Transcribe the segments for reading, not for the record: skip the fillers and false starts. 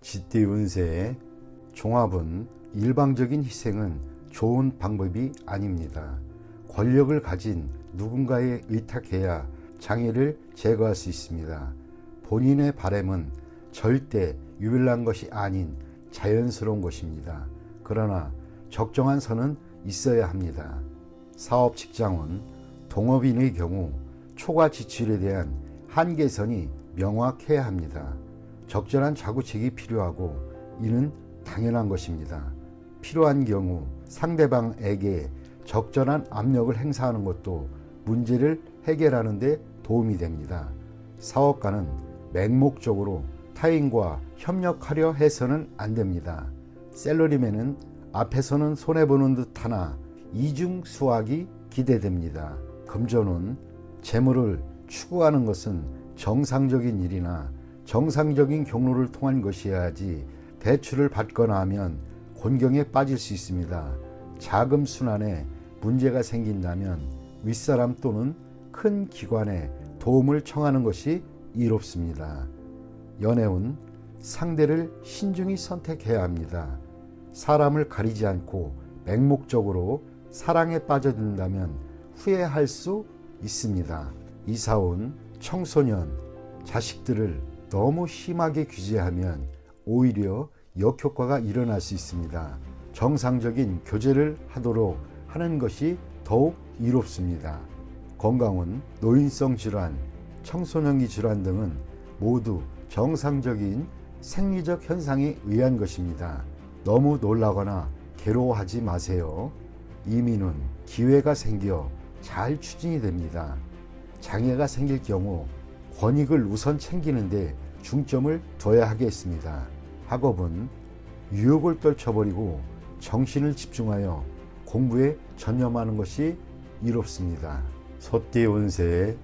쥐띠 운세의 종합은 일방적인 희생은 좋은 방법이 아닙니다. 권력을 가진 누군가에 의탁해야 장애를 제거할 수 있습니다. 본인의 바람은 절대 유별난 것이 아닌 자연스러운 것입니다. 그러나 적정한 선은 있어야 합니다. 사업 직장은 동업인의 경우 초과 지출에 대한 한계선이 명확해야 합니다. 적절한 자구책이 필요하고 이는 당연한 것입니다. 필요한 경우 상대방에게 적절한 압력을 행사하는 것도 문제를 해결하는 데 도움이 됩니다. 사업가는 맹목적으로 타인과 협력하려 해서는 안 됩니다. 샐러리맨은 앞에서는 손해보는 듯 하나 이중 수확이 기대됩니다. 금전운, 재물을 추구하는 것은 정상적인 일이나 정상적인 경로를 통한 것이어야지 대출을 받거나 하면 곤경에 빠질 수 있습니다. 자금 순환에 문제가 생긴다면 윗사람 또는 큰 기관에 도움을 청하는 것이 이롭습니다. 연애운, 상대를 신중히 선택해야 합니다. 사람을 가리지 않고 맹목적으로 사랑에 빠져든다면 후회할 수 있습니다. 이사운, 청소년, 자식들을 너무 심하게 규제하면 오히려 역효과가 일어날 수 있습니다. 정상적인 교제를 하도록 하는 것이 더욱 이롭습니다. 건강은 노인성 질환, 청소년기 질환 등은 모두 정상적인 생리적 현상에 의한 것입니다. 너무 놀라거나 괴로워하지 마세요. 이민은 기회가 생겨 잘 추진이 됩니다. 장애가 생길 경우 권익을 우선 챙기는데 중점을 둬야 하겠습니다. 학업은 유혹을 떨쳐버리고 정신을 집중하여 공부에 전념하는 것이 이롭습니다. 소띠 운세의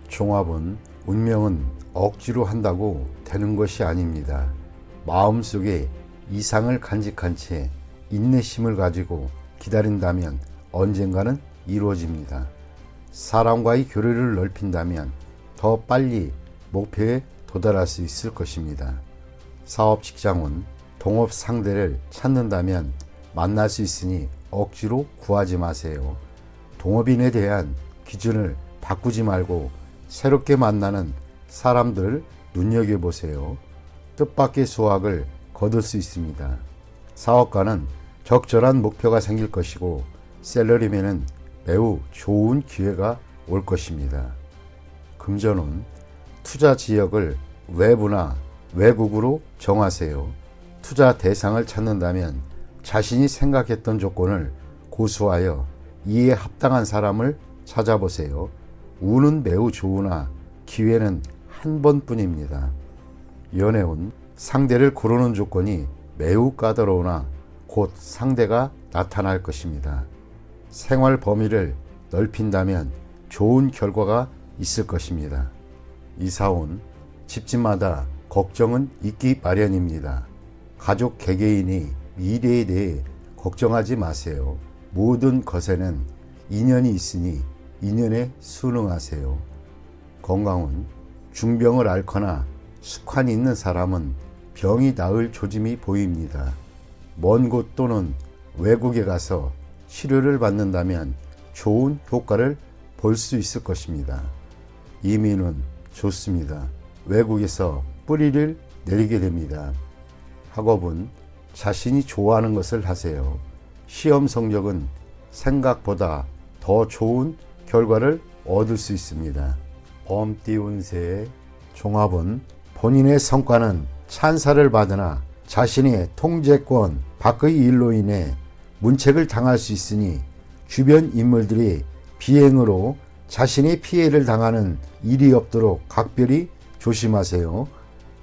종합은 운명은 억지로 한다고 되는 것이 아닙니다. 마음속에 이상을 간직한 채 인내심을 가지고 기다린다면 언젠가는 이루어집니다. 사람과의 교류를 넓힌다면 더 빨리 목표에 도달할 수 있을 것입니다. 사업 직장은 동업 상대를 찾는다면 만날 수 있으니 억지로 구하지 마세요. 동업인에 대한 기준을 바꾸지 말고 새롭게 만나는 사람들을 눈여겨보세요. 뜻밖의 수확을 거둘 수 있습니다. 사업가는 적절한 목표가 생길 것이고 샐러리맨은 매우 좋은 기회가 올 것입니다. 금전운, 투자 지역을 외부나 외국으로 정하세요. 투자 대상을 찾는다면 자신이 생각했던 조건을 고수하여 이에 합당한 사람을 찾아보세요. 운은 매우 좋으나 기회는 한 번뿐입니다. 연애운, 상대를 고르는 조건이 매우 까다로우나 곧 상대가 나타날 것입니다. 생활 범위를 넓힌다면 좋은 결과가 있을 것입니다. 이사운, 집집마다 걱정은 있기 마련입니다. 가족 개개인이 미래에 대해 걱정하지 마세요. 모든 것에는 인연이 있으니 인연에 순응하세요. 건강은 중병을 앓거나 숙환이 있는 사람은 병이 나을 조짐이 보입니다. 먼 곳 또는 외국에 가서 치료를 받는다면 좋은 효과를 볼 수 있을 것입니다. 이민은 좋습니다. 외국에서 뿌리를 내리게 됩니다. 학업은 자신이 좋아하는 것을 하세요. 시험 성적은 생각보다 더 좋은 결과를 얻을 수 있습니다. 범띠 운세의 종합은 본인의 성과는 찬사를 받으나 자신의 통제권 밖의 일로 인해 문책을 당할 수 있으니 주변 인물들이 비행으로 자신의 피해를 당하는 일이 없도록 각별히 조심하세요.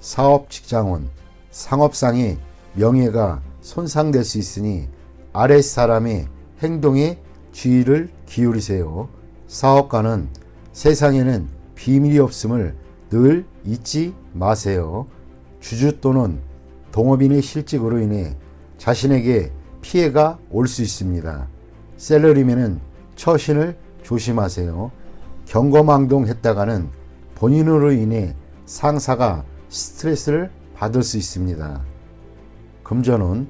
사업 직장은 상업상의 명예가 손상될 수 있으니 아랫사람의 행동에 주의를 기울이세요. 사업가는 세상에는 비밀이 없음을 늘 잊지 마세요. 주주 또는 동업인의 실직으로 인해 자신에게 피해가 올 수 있습니다. 샐러리맨은 처신을 조심하세요. 경거망동했다가는 본인으로 인해 상사가 스트레스를 받을 수 있습니다. 금전운,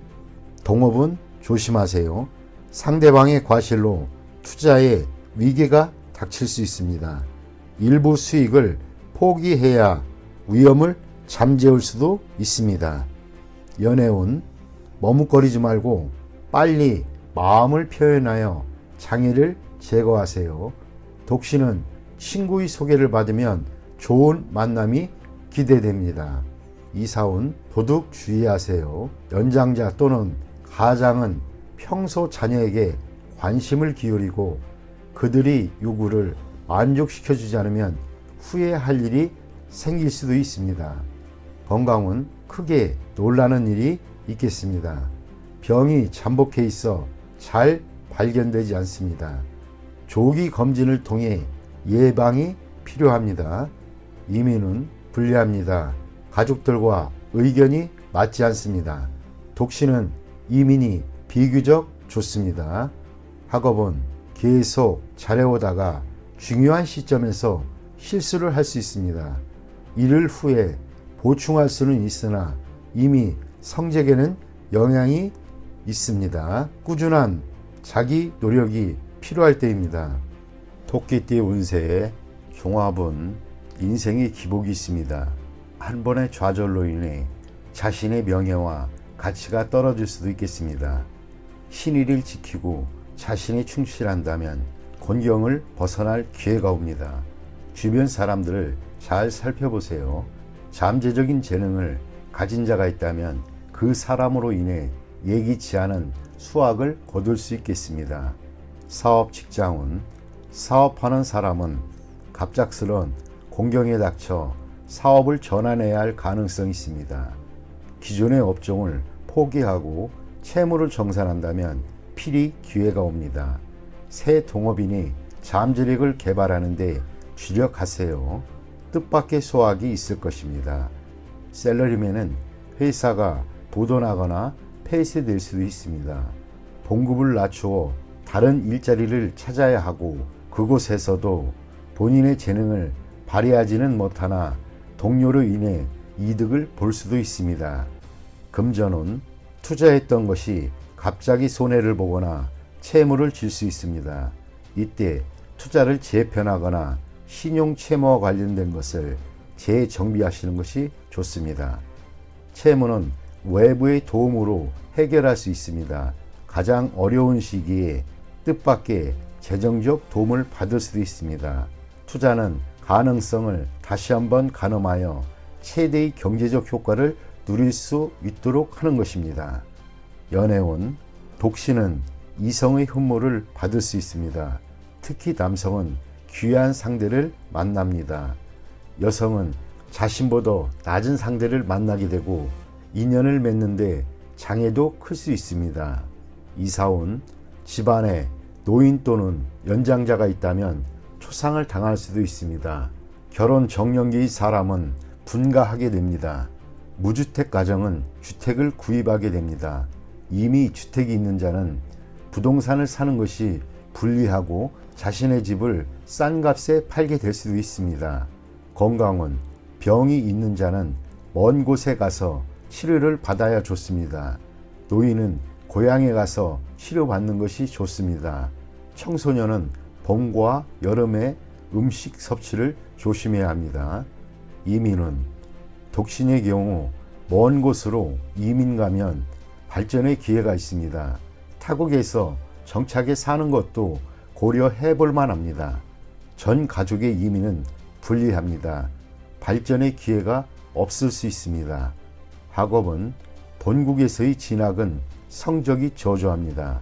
동업은 조심하세요. 상대방의 과실로 투자에 위기가 닥칠 수 있습니다. 일부 수익을 포기해야 위험을 잠재울 수도 있습니다. 연애운, 머뭇거리지 말고 빨리 마음을 표현하여 장애를 제거하세요. 독신은 친구의 소개를 받으면 좋은 만남이 기대됩니다. 이사운, 도둑 주의하세요. 연장자 또는 가장은 평소 자녀에게 관심을 기울이고 그들이 요구를 만족시켜주지 않으면 후회할 일이 생길 수도 있습니다. 건강은 크게 놀라는 일이 있겠습니다. 병이 잠복해 있어 잘 발견되지 않습니다. 조기 검진을 통해 예방이 필요합니다. 이민은 불리합니다. 가족들과 의견이 맞지 않습니다. 독신은 이민이 비교적 좋습니다. 학업은 계속 잘해오다가 중요한 시점에서 실수를 할 수 있습니다. 이를 후에 보충할 수는 있으나 이미 성적에는 영향이 있습니다. 꾸준한 자기 노력이 필요할 때입니다. 토끼띠 운세의 종합은 인생의 기복이 있습니다. 한 번의 좌절로 인해 자신의 명예와 가치가 떨어질 수도 있겠습니다. 신의를 지키고 자신에 충실한다면 곤경을 벗어날 기회가 옵니다. 주변 사람들을 잘 살펴보세요. 잠재적인 재능을 가진 자가 있다면 그 사람으로 인해 예기치 않은 수확을 거둘 수 있겠습니다. 사업 직장운, 사업하는 사람은 갑작스런 공경에 닥쳐 사업을 전환해야 할 가능성이 있습니다. 기존의 업종을 포기하고 채무를 정산한다면 필히 기회가 옵니다. 새 동업인이 잠재력을 개발하는데 주력하세요. 뜻밖의 소확이 있을 것입니다. 셀러리맨은 회사가 부도나거나 폐쇄될 수도 있습니다. 봉급을 낮추어 다른 일자리를 찾아야 하고 그곳에서도 본인의 재능을 발휘하지는 못하나 동료로 인해 이득을 볼 수도 있습니다. 금전운, 투자했던 것이 갑자기 손해를 보거나 채무를 질 수 있습니다. 이때 투자를 재편하거나 신용 채무와 관련된 것을 재정비하시는 것이 좋습니다. 채무는 외부의 도움으로 해결할 수 있습니다. 가장 어려운 시기에 뜻밖의 재정적 도움을 받을 수도 있습니다. 투자는 가능성을 다시 한번 가늠하여 최대의 경제적 효과를 누릴 수 있도록 하는 것입니다. 연애운, 독신은 이성의 흠모를 받을 수 있습니다. 특히 남성은 귀한 상대를 만납니다. 여성은 자신보다 낮은 상대를 만나게 되고 인연을 맺는데 장애도 클 수 있습니다. 이사운, 집안에 노인 또는 연장자가 있다면 초상을 당할 수도 있습니다. 결혼 정년기의 사람은 분가하게 됩니다. 무주택 가정은 주택을 구입하게 됩니다. 이미 주택이 있는 자는 부동산을 사는 것이 불리하고 자신의 집을 싼 값에 팔게 될 수도 있습니다. 건강은 병이 있는 자는 먼 곳에 가서 치료를 받아야 좋습니다. 노인은 고향에 가서 치료받는 것이 좋습니다. 청소년은 봄과 여름에 음식 섭취를 조심해야 합니다. 이민은 독신의 경우 먼 곳으로 이민 가면 발전의 기회가 있습니다. 타국에서 정착해 사는 것도 고려해 볼 만합니다. 전 가족의 이민은 불리합니다. 발전의 기회가 없을 수 있습니다. 학업은 본국에서의 진학은 성적이 저조합니다.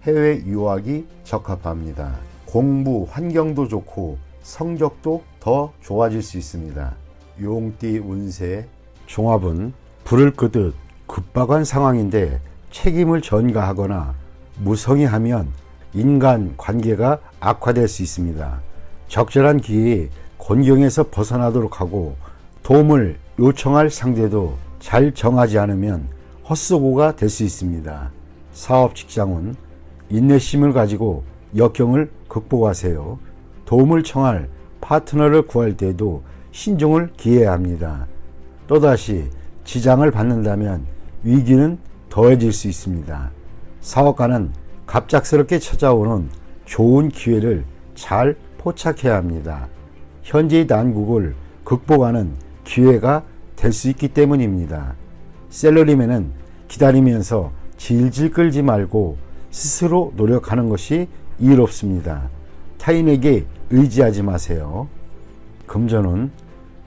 해외 유학이 적합합니다. 공부 환경도 좋고 성적도 더 좋아질 수 있습니다. 용띠 운세 종합은 불을 끄듯 급박한 상황인데 책임을 전가하거나 무성의하면 인간 관계가 악화될 수 있습니다. 적절한 기회에 곤경에서 벗어나도록 하고 도움을 요청할 상대도 잘 정하지 않으면 헛수고가 될 수 있습니다. 사업 직장은 인내심을 가지고 역경을 극복하세요. 도움을 청할 파트너를 구할 때에도 신중을 기해야 합니다. 또다시 지장을 받는다면 위기는 더해질 수 있습니다. 사업가는 갑작스럽게 찾아오는 좋은 기회를 잘 포착해야 합니다. 현재의 난국을 극복하는 기회가 될 수 있기 때문입니다. 셀러리맨은 기다리면서 질질 끌지 말고 스스로 노력하는 것이 이롭습니다. 타인에게 의지하지 마세요. 금전은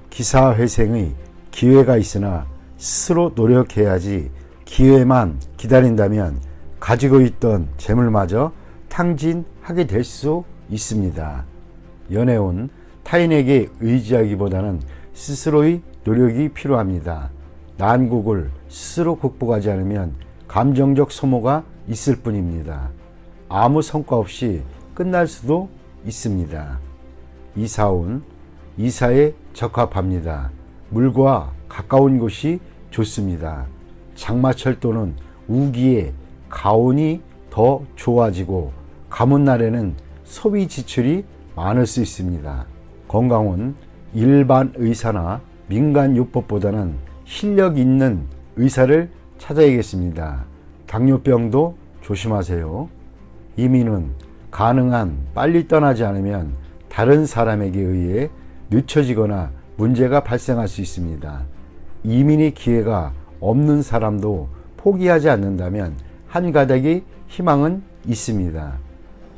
기사회생의 기회가 있으나 스스로 노력해야지 기회만 기다린다면 가지고 있던 재물마저 탕진하게 될 수 있습니다. 연애운 타인에게 의지하기보다는 스스로의 노력이 필요합니다. 난국을 스스로 극복하지 않으면 감정적 소모가 있을 뿐입니다. 아무 성과 없이 끝날 수도 있습니다. 이사운 이사에 적합합니다. 물과 가까운 곳이 좋습니다. 장마철 또는 우기에 가온이 더 좋아지고 가뭄 날에는 소비 지출이 많을 수 있습니다. 건강은 일반 의사나 민간요법보다는 실력 있는 의사를 찾아야겠습니다. 당뇨병도 조심하세요. 이민은 가능한 빨리 떠나지 않으면 다른 사람에게 의해 늦춰지거나 문제가 발생할 수 있습니다. 이민의 기회가 없는 사람도 포기하지 않는다면 한 가닥의 희망은 있습니다.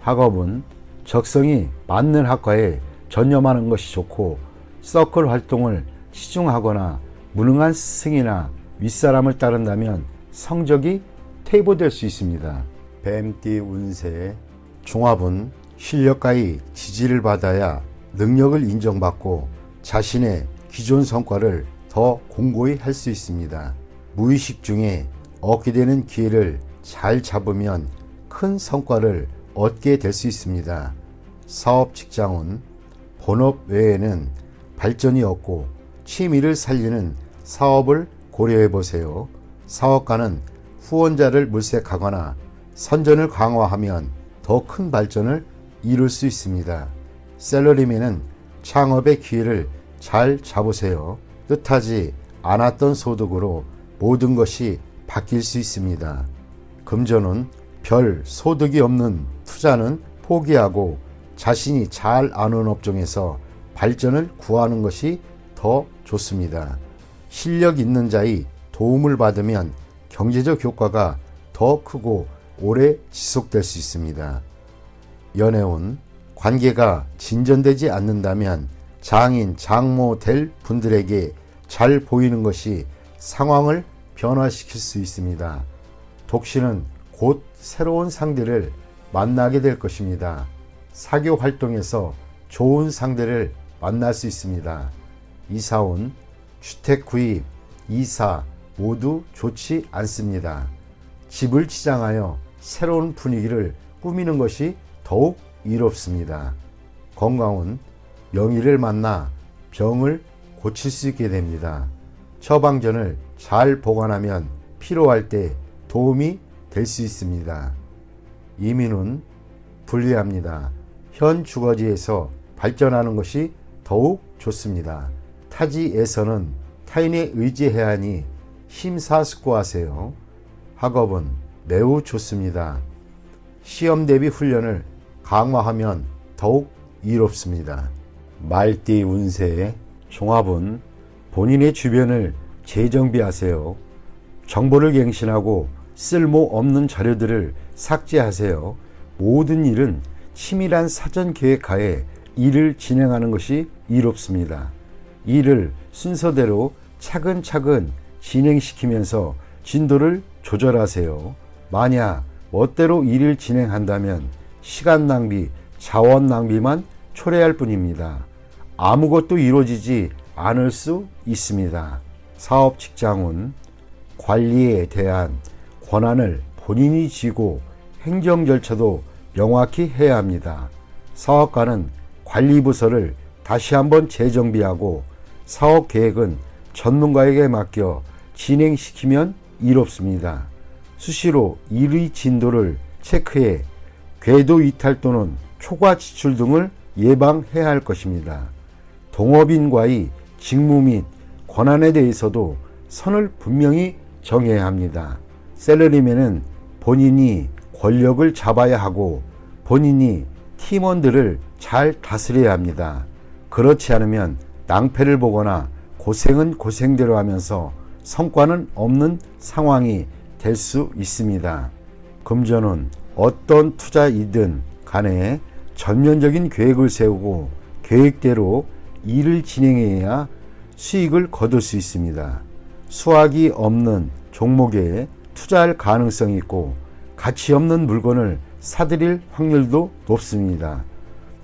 학업은 적성이 맞는 학과에 전념하는 것이 좋고 서클 활동을 치중하거나 무능한 스승이나 윗사람을 따른다면 성적이 퇴보될 수 있습니다. 뱀띠 운세 종합은 실력가의 지지를 받아야 능력을 인정받고 자신의 기존 성과를 더 공고히 할 수 있습니다. 무의식 중에 얻게 되는 기회를 잘 잡으면 큰 성과를 얻게 될 수 있습니다. 사업 직장은 본업 외에는 발전이 없고 취미를 살리는 사업을 고려해 보세요. 사업가는 후원자를 물색하거나 선전을 강화하면 더 큰 발전을 이룰 수 있습니다. 셀러리맨은 창업의 기회를 잘 잡으세요. 뜻하지 않았던 소득으로 모든 것이 바뀔 수 있습니다. 금전은 별 소득이 없는 투자는 포기하고 자신이 잘 아는 업종에서 발전을 구하는 것이 더 좋습니다. 실력 있는 자의 도움을 받으면 경제적 효과가 더 크고 오래 지속될 수 있습니다. 연애운 관계가 진전되지 않는다면 장인, 장모 될 분들에게 잘 보이는 것이 상황을 변화시킬 수 있습니다. 독신은 곧 새로운 상대를 만나게 될 것입니다. 사교 활동에서 좋은 상대를 만날 수 있습니다. 이사운, 주택 구입, 이사 모두 좋지 않습니다. 집을 치장하여 새로운 분위기를 꾸미는 것이 더욱 이롭습니다. 건강은 명의를 만나 병을 고칠 수 있게 됩니다. 처방전을 잘 보관하면 필요할 때 도움이 될 수 있습니다. 이민은 불리합니다. 현 주거지에서 발전하는 것이 더욱 좋습니다. 타지에서는 타인에 의지해야 하니 심사숙고하세요. 학업은 매우 좋습니다. 시험 대비 훈련을 강화하면 더욱 이롭습니다. 말띠 운세 종합은 본인의 주변을 재정비하세요. 정보를 갱신하고 쓸모없는 자료들을 삭제하세요. 모든 일은 치밀한 사전 계획하에 일을 진행하는 것이 이롭습니다. 일을 순서대로 차근차근 진행시키면서 진도를 조절하세요. 만약 멋대로 일을 진행한다면 시간 낭비, 자원 낭비만 초래할 뿐입니다. 아무것도 이루어지지 않을 수 있습니다. 사업 직장은 관리에 대한 권한을 본인이 쥐고 행정 절차도 명확히 해야 합니다. 사업가는 관리부서를 다시 한번 재정비하고 사업 계획은 전문가에게 맡겨 진행시키면 이롭습니다. 수시로 일의 진도를 체크해 궤도 이탈 또는 초과 지출 등을 예방해야 할 것입니다. 동업인과의 직무 및 권한에 대해서도 선을 분명히 정해야 합니다. 셀러리맨은 본인이 권력을 잡아야 하고 본인이 팀원들을 잘 다스려야 합니다. 그렇지 않으면 낭패를 보거나 고생은 고생대로 하면서 성과는 없는 상황이 될 수 있습니다. 금전은 어떤 투자이든 간에 전면적인 계획을 세우고 계획대로 일을 진행해야 수익을 거둘 수 있습니다. 수확이 없는 종목에 투자할 가능성이 있고 가치 없는 물건을 사들일 확률도 높습니다.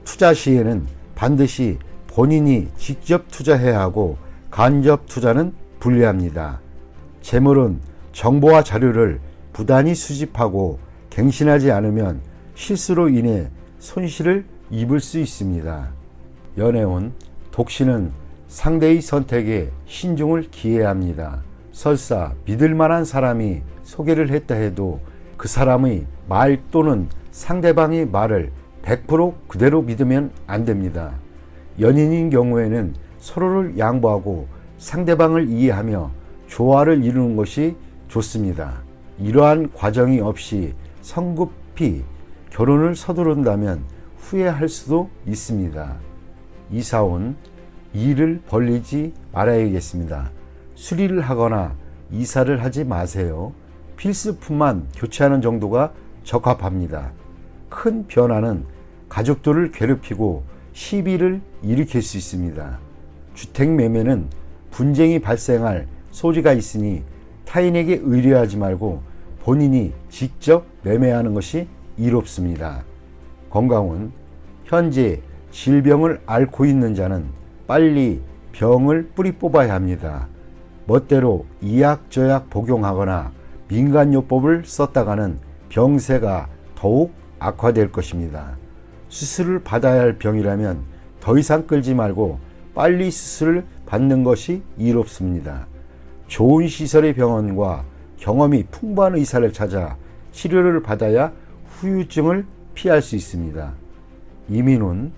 투자 시에는 반드시 본인이 직접 투자해야 하고 간접 투자는 불리합니다. 재물은 정보와 자료를 부단히 수집하고 갱신하지 않으면 실수로 인해 손실을 입을 수 있습니다. 연애운, 독신은 상대의 선택에 신중을 기해야 합니다. 설사 믿을 만한 사람이 소개를 했다 해도 그 사람의 말 또는 상대방의 말을 100% 그대로 믿으면 안 됩니다. 연인인 경우에는 서로를 양보하고 상대방을 이해하며 조화를 이루는 것이 좋습니다. 이러한 과정이 없이 성급히 결혼을 서두른다면 후회할 수도 있습니다. 이사온, 일을 벌리지 말아야겠습니다. 수리를 하거나 이사를 하지 마세요. 필수품만 교체하는 정도가 적합합니다. 큰 변화는 가족들을 괴롭히고 시비를 일으킬 수 있습니다. 주택 매매는 분쟁이 발생할 소지가 있으니 타인에게 의뢰하지 말고 본인이 직접 매매하는 것이 이롭습니다. 건강은 현재 질병을 앓고 있는 자는 빨리 병을 뿌리 뽑아야 합니다. 멋대로 이약저약 복용하거나 민간요법을 썼다가는 병세가 더욱 악화될 것입니다. 수술을 받아야 할 병이라면 더 이상 끌지 말고 빨리 수술을 받는 것이 이롭습니다. 좋은 시설의 병원과 경험이 풍부한 의사를 찾아 치료를 받아야 후유증을 피할 수 있습니다. 이민은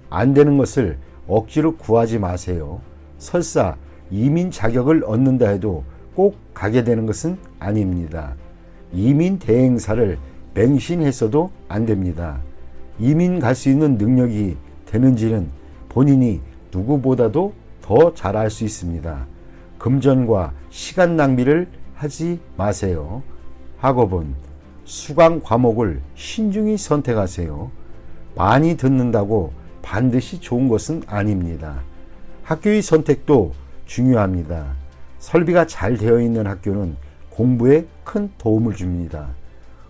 안 되는 것을 억지로 구하지 마세요. 설사 이민 자격을 얻는다 해도 꼭 가게 되는 것은 아닙니다. 이민 대행사를 맹신했어도 안 됩니다. 이민 갈 수 있는 능력이 되는지는 본인이 누구보다도 더 잘 알 수 있습니다. 금전과 시간 낭비를 하지 마세요. 학업은 수강 과목을 신중히 선택하세요. 많이 듣는다고 반드시 좋은 것은 아닙니다. 학교의 선택도 중요합니다. 설비가 잘 되어 있는 학교는 공부에 큰 도움을 줍니다.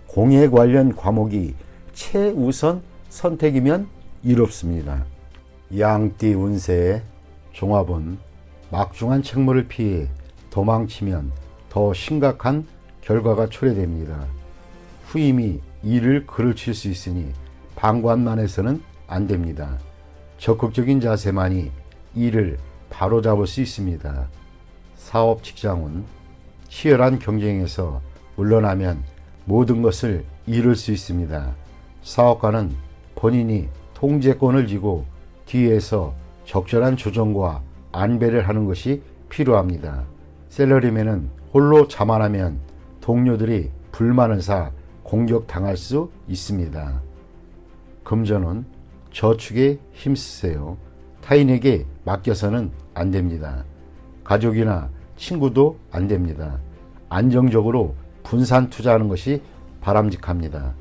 공예 관련 과목이 최우선 선택이면 이롭습니다. 양띠 운세의 종합은 막중한 책무를 피해 도망치면 더 심각한 결과가 초래됩니다. 후임이 일을 그르칠 수 있으니 방관만 해서는 안 됩니다. 적극적인 자세만이 일을 바로잡을 수 있습니다. 사업 직장은 치열한 경쟁에서 물러나면 모든 것을 이룰 수 있습니다. 사업가는 본인이 통제권을 쥐고 뒤에서 적절한 조정과 안배를 하는 것이 필요합니다. 셀러리맨은 홀로 자만하면 동료들이 불만을 사 공격당할 수 있습니다. 금전은 저축에 힘쓰세요. 타인에게 맡겨서는 안 됩니다. 가족이나 친구도 안 됩니다. 안정적으로 분산 투자하는 것이 바람직합니다.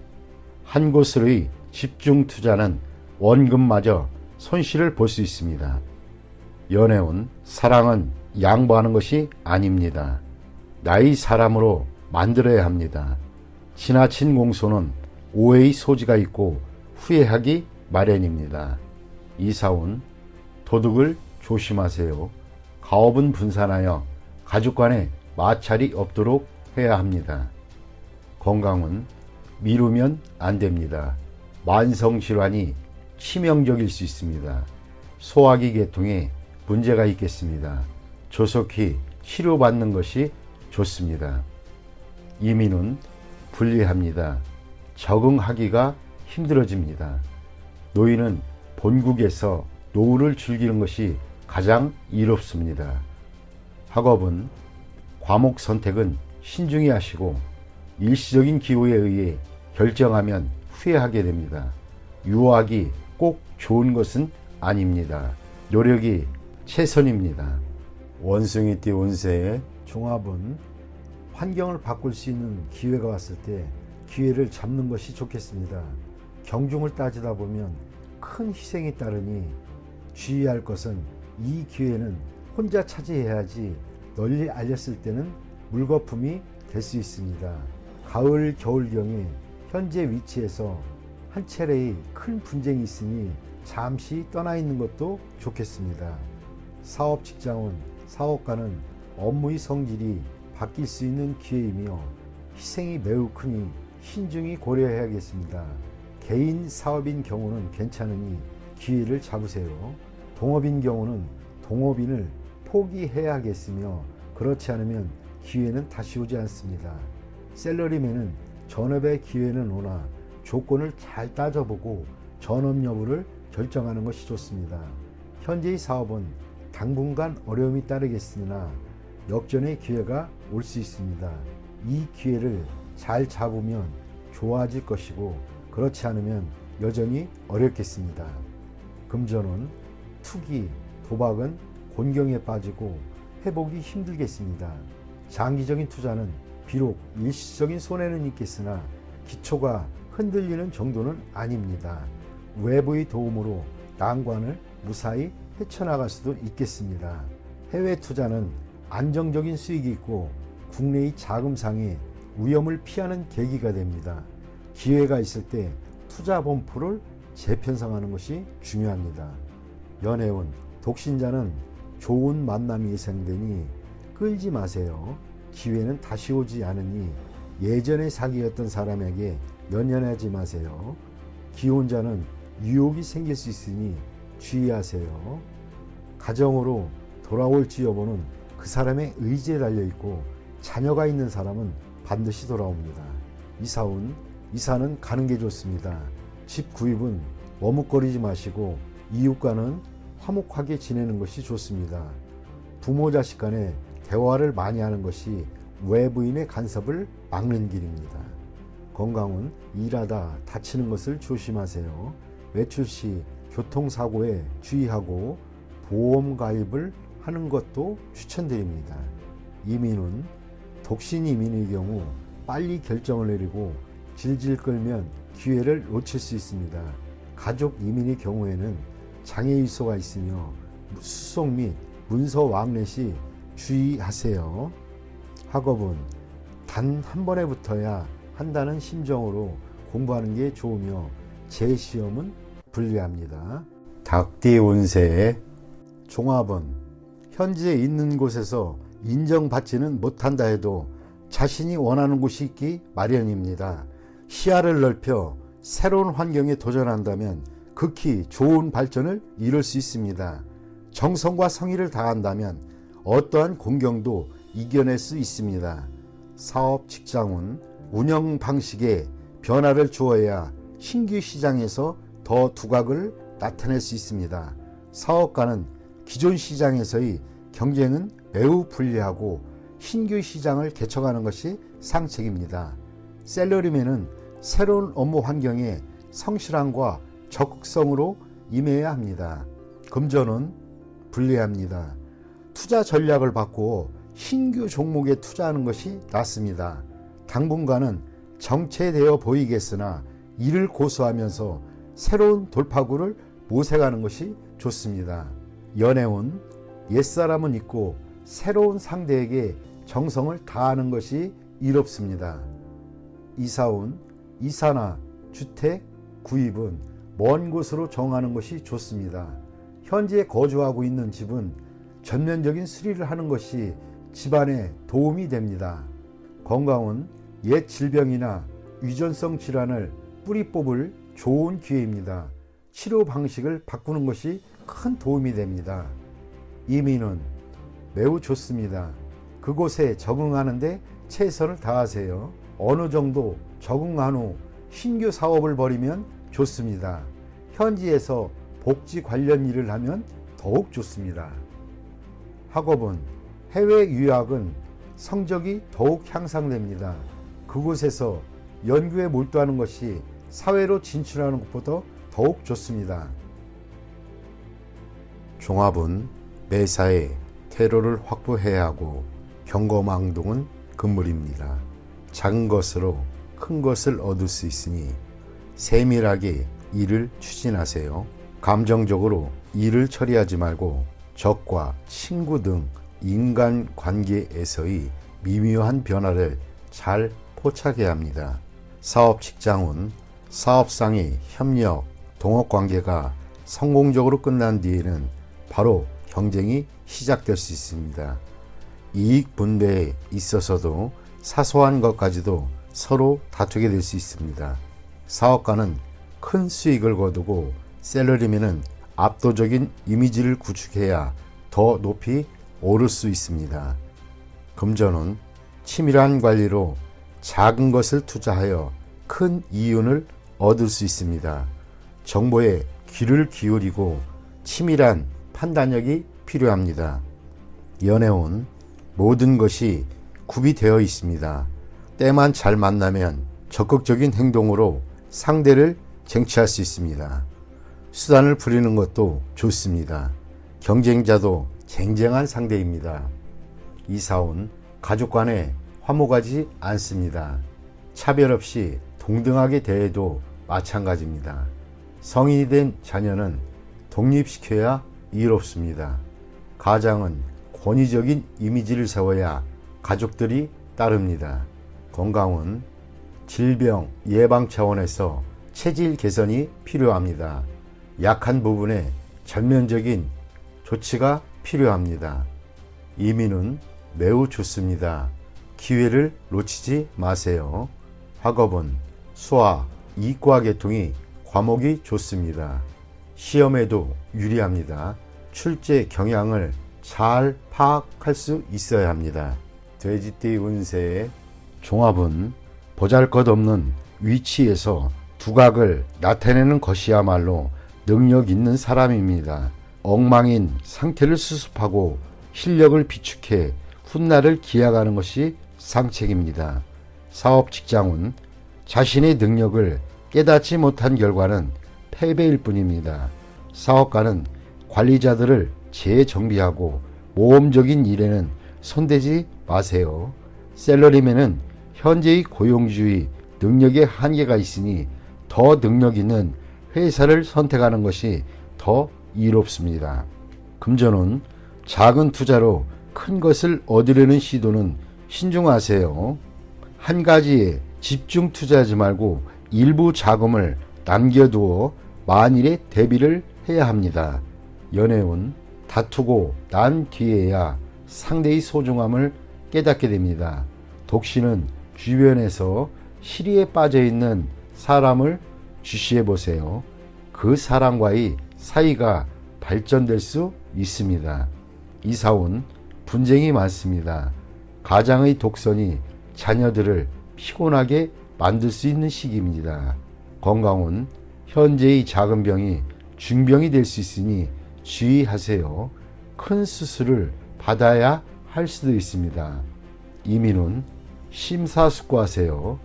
한 곳으로의 집중 투자는 원금마저 손실을 볼 수 있습니다. 연애운, 사랑은 양보하는 것이 아닙니다. 나의 사람으로 만들어야 합니다. 지나친 공소는 오해의 소지가 있고 후회하기 마련입니다. 이사운, 도둑을 조심하세요. 가업은 분산하여 가족 간에 마찰이 없도록 해야 합니다. 건강은 미루면 안 됩니다. 만성질환이 치명적일 수 있습니다. 소화기 계통에 문제가 있겠습니다. 조속히 치료받는 것이 좋습니다. 이민은 불리합니다. 적응하기가 힘들어집니다. 노인은 본국에서 노후를 즐기는 것이 가장 이롭습니다. 학업은 과목 선택은 신중히 하시고 일시적인 기호에 의해 결정하면 후회하게 됩니다. 유학이 꼭 좋은 것은 아닙니다. 노력이 최선입니다. 원숭이띠 운세의 종합은 환경을 바꿀 수 있는 기회가 왔을 때 기회를 잡는 것이 좋겠습니다. 경중을 따지다 보면 큰 희생이 따르니 주의할 것은 이 기회는 혼자 차지해야지 널리 알렸을 때는 물거품이 될 수 있습니다. 가을 겨울경에 현재 위치에서 한 차례의 큰 분쟁이 있으니 잠시 떠나 있는 것도 좋겠습니다. 사업 직장은 사업가는 업무의 성질이 바뀔 수 있는 기회이며 희생이 매우 크니 신중히 고려해야겠습니다. 개인 사업인 경우는 괜찮으니 기회를 잡으세요. 동업인 경우는 동업인을 포기해야겠으며 그렇지 않으면 기회는 다시 오지 않습니다. 샐러리맨은 전업의 기회는 오나 조건을 잘 따져보고 전업 여부를 결정하는 것이 좋습니다. 현재의 사업은 당분간 어려움이 따르겠으나 역전의 기회가 올 수 있습니다. 이 기회를 잘 잡으면 좋아질 것이고 그렇지 않으면 여전히 어렵겠습니다. 금전은 투기, 도박은 곤경에 빠지고 회복이 힘들겠습니다. 장기적인 투자는 비록 일시적인 손해는 있겠으나 기초가 흔들리는 정도는 아닙니다. 외부의 도움으로 난관을 무사히 헤쳐나갈 수도 있겠습니다. 해외 투자는 안정적인 수익이 있고 국내의 자금상의 위험을 피하는 계기가 됩니다. 기회가 있을 때 투자 범프를 재편성하는 것이 중요합니다. 연애운, 독신자는 좋은 만남이 예상되니 끌지 마세요. 기회는 다시 오지 않으니 예전에 사귀었던 사람에게 연연하지 마세요. 기혼자는 유혹이 생길 수 있으니 주의하세요. 가정으로 돌아올지 여부는 그 사람의 의지에 달려있고 자녀가 있는 사람은 반드시 돌아옵니다. 이사는 가는 게 좋습니다. 집 구입은 머뭇거리지 마시고 이웃과는 화목하게 지내는 것이 좋습니다. 부모 자식 간에 대화를 많이 하는 것이 외부인의 간섭을 막는 길입니다. 건강은 일하다 다치는 것을 조심하세요. 외출 시 교통사고에 주의하고 보험 가입을 하는 것도 추천드립니다. 이민은 독신 이민의 경우 빨리 결정을 내리고 질질 끌면 기회를 놓칠 수 있습니다. 가족 이민의 경우에는 장애 유서가 있으며 수속 및 문서 왕래 시 주의하세요. 학업은 단 한 번에 붙어야 한다는 심정으로 공부하는 게 좋으며 재시험은 불리합니다. 닭띠 운세의 종합은 현재 있는 곳에서 인정받지는 못한다 해도 자신이 원하는 곳이 있기 마련입니다. 시야를 넓혀 새로운 환경에 도전한다면 극히 좋은 발전을 이룰 수 있습니다. 정성과 성의를 다한다면 어떠한 공경도 이겨낼 수 있습니다. 사업 직장은 운영 방식에 변화를 주어야 신규 시장에서 더 두각을 나타낼 수 있습니다. 사업가는 기존 시장에서의 경쟁은 매우 불리하고 신규 시장을 개척하는 것이 상책입니다. 샐러리맨은 새로운 업무 환경에 성실함과 적극성으로 임해야 합니다. 금전은 불리합니다. 투자 전략을 바꾸어 신규 종목에 투자하는 것이 낫습니다. 당분간은 정체되어 보이겠으나 이를 고수하면서 새로운 돌파구를 모색하는 것이 좋습니다. 연애운 옛사람은 있고 새로운 상대에게 정성을 다하는 것이 이롭습니다. 이사운 이사나 주택 구입은 먼 곳으로 정하는 것이 좋습니다. 현재 거주하고 있는 집은 전면적인 수리를 하는 것이 집안에 도움이 됩니다. 건강은 옛 질병이나 유전성 질환을 뿌리 뽑을 좋은 기회입니다. 치료 방식을 바꾸는 것이 큰 도움이 됩니다. 이민은 매우 좋습니다. 그곳에 적응하는데 최선을 다하세요. 어느 정도 적응한 후 신규 사업을 벌이면 좋습니다. 현지에서 복지 관련 일을 하면 더욱 좋습니다. 학업은 해외 유학은 성적이 더욱 향상됩니다. 그곳에서 연구에 몰두하는 것이 사회로 진출하는 것보다 더욱 좋습니다. 종합은 매사에 퇴로를 확보해야 하고 경거망동은 금물입니다. 작은 것으로 큰 것을 얻을 수 있으니 세밀하게 일을 추진하세요. 감정적으로 일을 처리하지 말고 적과 친구 등 인간관계에서의 미묘한 변화를 잘 포착해야 합니다. 사업 직장은 사업상의 협력, 동업관계가 성공적으로 끝난 뒤에는 바로 경쟁이 시작될 수 있습니다. 이익 분배에 있어서도 사소한 것까지도 서로 다투게 될 수 있습니다. 사업가는 큰 수익을 거두고 샐러리맨은 압도적인 이미지를 구축해야 더 높이 오를 수 있습니다. 금전은 치밀한 관리로 작은 것을 투자하여 큰 이윤을 얻을 수 있습니다. 정보에 귀를 기울이고 치밀한 판단력이 필요합니다. 연애운 모든 것이 구비되어 있습니다. 때만 잘 만나면 적극적인 행동으로 상대를 쟁취할 수 있습니다. 수단을 부리는 것도 좋습니다. 경쟁자도 쟁쟁한 상대입니다. 이사온 가족 간에 화목하지 않습니다. 차별 없이 동등하게 대해도 마찬가지입니다. 성인이 된 자녀는 독립시켜야 이롭습니다. 가장은 권위적인 이미지를 세워야 가족들이 따릅니다. 건강은 질병 예방 차원에서 체질 개선이 필요합니다. 약한 부분에 전면적인 조치가 필요합니다. 이민은 매우 좋습니다. 기회를 놓치지 마세요. 학업은 수학, 이과 계통이 과목이 좋습니다. 시험에도 유리합니다. 출제 경향을 잘 파악할 수 있어야 합니다. 돼지띠 운세의 종합은 보잘것없는 위치에서 두각을 나타내는 것이야말로 능력 있는 사람입니다. 엉망인 상태를 수습하고 실력을 비축해 훗날을 기약하는 것이 상책입니다. 사업 직장은 자신의 능력을 깨닫지 못한 결과는 패배일 뿐입니다. 사업가는 관리자들을 재정비하고 모험적인 일에는 손대지 마세요. 샐러리맨은 현재의 고용주의 능력에 한계가 있으니 더 능력 있는 회사를 선택하는 것이 더 이롭습니다. 금전은 작은 투자로 큰 것을 얻으려는 시도는 신중하세요. 한 가지에 집중 투자하지 말고 일부 자금을 남겨두어 만일에 대비를 해야 합니다. 연애운 다투고 난 뒤에야 상대의 소중함을 깨닫게 됩니다. 독신은 주변에서 시리에 빠져있는 사람을 주시해 보세요. 그 사람과의 사이가 발전될 수 있습니다. 이사온 분쟁이 많습니다. 가장의 독선이 자녀들을 피곤하게 만들 수 있는 시기입니다. 건강은 현재의 작은 병이 중병이 될 수 있으니 주의하세요. 큰 수술을 받아야 할 수도 있습니다. 이민은 심사숙고하세요.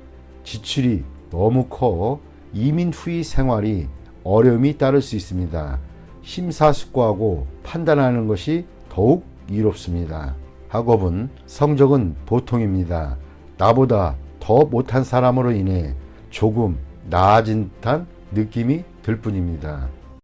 지출이 너무 커 이민 후의 생활이 어려움이 따를 수 있습니다. 심사숙고하고 판단하는 것이 더욱 이롭습니다. 학업은 성적은 보통입니다. 나보다 더 못한 사람으로 인해 조금 나아진 듯한 느낌이 들 뿐입니다.